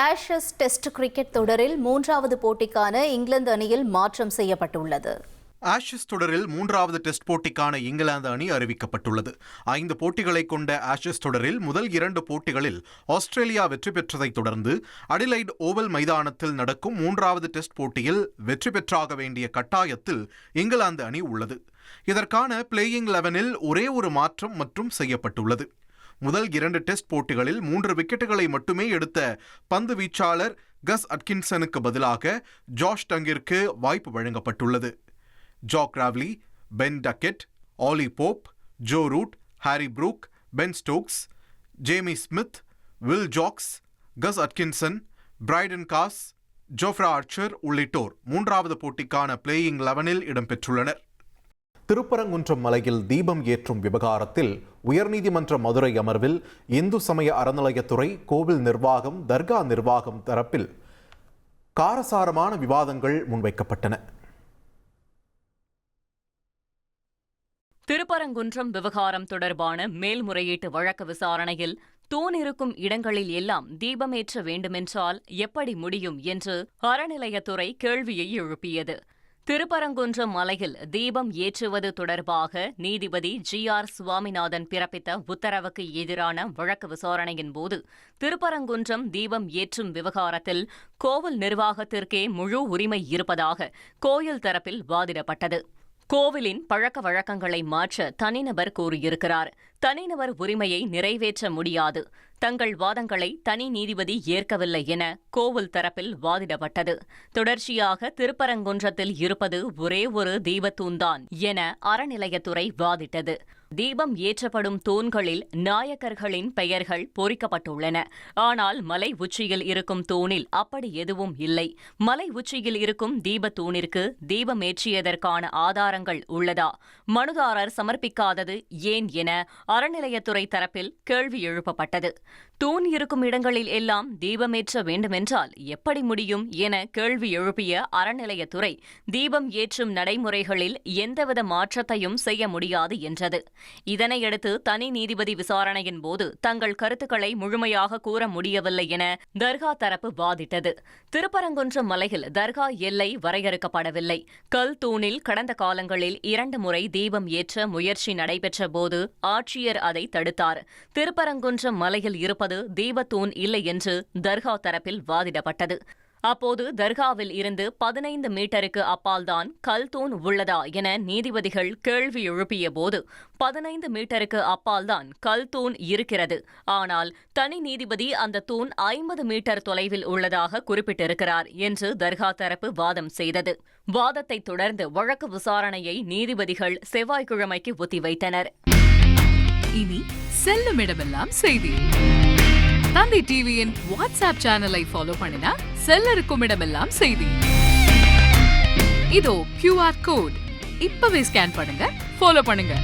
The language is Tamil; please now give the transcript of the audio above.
ஆஷஸ் டெஸ்ட் கிரிக்கெட் தொடரில் மூன்றாவது போட்டிக்கான இங்கிலாந்து அணியில் மாற்றம் செய்யப்பட்டுள்ளது. ஆஷஸ் தொடரில் மூன்றாவது டெஸ்ட் போட்டிக்கான இங்கிலாந்து அணி அறிவிக்கப்பட்டுள்ளது. 5 போட்டிகளை கொண்ட ஆஷஸ் தொடரில் முதல் 2 போட்டிகளில் ஆஸ்திரேலியா வெற்றி பெற்றதைத் தொடர்ந்து அடிலைட் ஓவல் மைதானத்தில் நடக்கும் மூன்றாவது டெஸ்ட் போட்டியில் வெற்றி பெற்றாக வேண்டிய கட்டாயத்தில் இங்கிலாந்து அணி உள்ளது. இதற்கான பிளேயிங் 11-இல் ஒரே ஒரு மாற்றம் மற்றும் செய்யப்பட்டுள்ளது. முதல் 2 டெஸ்ட் போட்டிகளில் 3 விக்கெட்டுகளை மட்டுமே எடுத்த பந்து வீச்சாளர் கஸ் அட்கின்சனுக்கு பதிலாக ஜாஷ் டங்கிற்கு வாய்ப்பு வழங்கப்பட்டுள்ளது. Zak Crawley, Ben Duckett, Ollie Pope, Joe Root, Harry Brook, Ben Stokes, Jamie Smith, Will Jacks, Gus Atkinson, Brydon Carse, Jofra Archer உள்ளிட்டோர் மூன்றாவது போட்டிக்கான பிளேயிங் 11-இல் இடம்பெற்றுள்ளனர். திருப்பரங்குன்றம் மலையில் தீபம் ஏற்றும் விவகாரத்தில் உயர்நீதிமன்ற மதுரை அமர்வில் இந்து சமய அறநிலையத்துறை, கோவில் நிர்வாகம், தர்கா நிர்வாகம் தரப்பில் காரசாரமான விவாதங்கள் முன்வைக்கப்பட்டன. திருப்பரங்குன்றம் விவகாரம் தொடர்பான மேல்முறையீட்டு வழக்கு விசாரணையில் தூண் இருக்கும் இடங்களில் எல்லாம் தீபமேற்ற வேண்டுமென்றால் எப்படி முடியும் என்று அறநிலையத்துறை கேள்வியை எழுப்பியது. திருப்பரங்குன்றம் மலையில் தீபம் ஏற்றுவது தொடர்பாக நீதிபதி GR சுவாமிநாதன் பிறப்பித்த உத்தரவுக்கு எதிரான வழக்கு விசாரணையின் போது திருப்பரங்குன்றம் தீபம் ஏற்றும் விவகாரத்தில் கோவில் நிர்வாகத்திற்கே முழு உரிமை இருப்பதாக கோயில் தரப்பில் வாதிடப்பட்டது. கோவிலின் பழக்க வழக்கங்களை மாற்ற தனிநபர் கூறியிருக்கிறார். தனிநபர் உரிமையை நிறைவேற்ற முடியாது. தங்கள் வாதங்களை தனி நீதிபதி ஏற்கவில்லை என கோவில் தரப்பில் வாதிடப்பட்டது. தொடர்ச்சியாக திருப்பரங்குன்றத்தில் இருப்பது ஒரே ஒரு தீபத்தூண்தான் என அறநிலையத்துறை வாதிட்டது. தீபம் ஏற்றப்படும் தூண்களில் நாயக்கர்களின் பெயர்கள் பொறிக்கப்பட்டுள்ளன. ஆனால் மலை உச்சியில் இருக்கும் தூணில் அப்படி எதுவும் இல்லை. மலை உச்சியில் இருக்கும் தீபத்தூணிற்கு தீபமேற்றியதற்கான ஆதாரங்கள் உள்ளதா? மனுதாரர் சமர்ப்பிக்காதது ஏன் என அறநிலையத்துறை தரப்பில் கேள்வி எழுப்பப்பட்டது. தூண் இருக்கும் இடங்களில் எல்லாம் தீபமேற்ற வேண்டுமென்றால் எப்படி முடியும் என கேள்வி எழுப்பிய அறநிலையத்துறை தீபம் ஏற்றும் நடைமுறைகளில் எந்தவித மாற்றத்தையும் செய்ய முடியாது என்றது. இதனையடுத்து தனி நீதிபதி விசாரணையின் போது தங்கள் கருத்துக்களை முழுமையாக கூற முடியவில்லை என தர்கா தரப்பு வாதிட்டது. திருப்பரங்குன்றம் மலையில் தர்கா எல்லை வரையறுக்கப்படவில்லை. கல் தூணில் கடந்த காலங்களில் 2 முறை தீபம் ஏற்ற முயற்சி நடைபெற்ற போது ஆட்சியர் அதை தடுத்தார். திருப்பரங்குன்றம் மலையில் இருப்பது தீபத்தூண் இல்லை என்று தர்கா தரப்பில் வாதிடப்பட்டது. அப்போது தர்காவில் இருந்து 15 மீட்டருக்கு அப்பால்தான் கல் தூண் உள்ளதா என நீதிபதிகள் கேள்வி எழுப்பிய போது 15 மீட்டருக்கு அப்பால்தான் கல் தூண் இருக்கிறது. ஆனால் தனி நீதிபதி அந்த தூண் 50 மீட்டர் தொலைவில் உள்ளதாக குறிப்பிட்டிருக்கிறார் என்று தர்கா தரப்பு வாதம் செய்தது. வாதத்தை தொடர்ந்து வழக்கு விசாரணையை நீதிபதிகள் செவ்வாய்க்கிழமைக்கு ஒத்திவைத்தனர். இனி செல்லும் இடமெல்லாம் செய்தி. தந்தி டிவியின் வாட்ஸ்அப் சேனலை ஃபாலோ பண்ணினா செல்ல இருக்கும் இடமெல்லாம் செய்தி. இதோ QR கோட் இப்பவே ஸ்கேன் பண்ணுங்க, ஃபாலோ பண்ணுங்க.